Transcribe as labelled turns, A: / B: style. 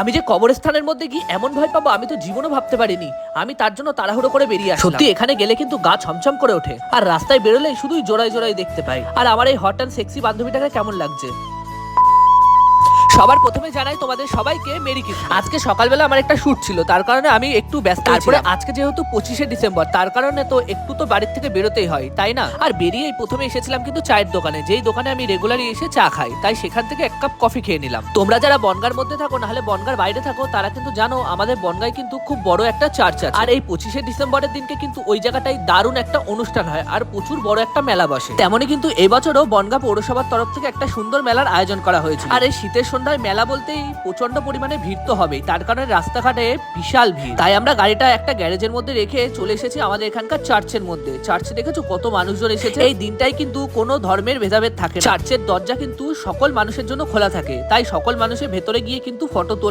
A: আমি যে কবরস্থানের মধ্যে গিয়ে এমন ভয় পাবো আমি তো জীবনও ভাবতে পারিনি। আমি তার জন্য তাড়াহুড়ো করে বেরিয়ে আসলাম। সত্যি এখানে গেলে কিন্তু গা ছমছম করে ওঠে, আর রাস্তায় বেরোলেই শুধুই জোড়ায় জোড়ায় দেখতে পাই। আর আমার এই হট অ্যান্ড সেক্সি বান্ধবীটাকে কেমন লাগছে? সবার প্রথমে জানাই তোমাদের সবাইকে মেরি ক্রিসমাস। আজকে সকালবেলা আমার একটা শুট ছিল, তার কারণে আমি একটু ব্যস্ত। তারপরে আজকে যেহেতু 25শে ডিসেম্বর, তার কারণে তো একটু তো বাড়ির থেকে বেরোতেই হয়, তাই না? আর বেরিয়েই প্রথমে এসেছিলাম কিন্তু চায়ের দোকানে, যেই দোকানে আমি রেগুলারই এসে চা খাই, তাই সেখান থেকে এক কাপ কফি খেয়ে নিলাম। তোমরা যারা বনগাঁর মধ্যে থাকো নাহলে বনগাঁর বাইরে থাকো, তারা কিন্তু জানো আমাদের বনগাঁয় কিন্তু খুব বড় একটা চার্চ আছে। আর এই 25শে ডিসেম্বরের দিনকে কিন্তু ওই জায়গাটায় দারুণ একটা অনুষ্ঠান হয় আর প্রচুর বড় একটা মেলা বসে। তেমনই কিন্তু এবছরও বনগাঁ পৌরসভার তরফ থেকে একটা সুন্দর মেলার আয়োজন করা হয়েছে। আর এই শীতের সন্ধ্যায় মেলা বলতেই প্রচন্ড পরিমাণে ভিড় তো হবেই, তার কারণে রাস্তাঘাটে বিশাল ভিড়। তাই আমরা গাড়িটা একটা গ্যারেজের মধ্যে রেখে চলে এসেছি আমাদের এখানকার চার্চের মধ্যে। চার্চে দেখেছো কত মানুষজন এসেছে। এই দিনটাই কিন্তু কোনো ধর্মের ভেদাভেদ থাকে না। চার্চের দরজা কিন্তু সকল মানুষের জন্য খোলা থাকে, তাই সকল মানুষের ভেতরে গিয়ে কিন্তু ফটো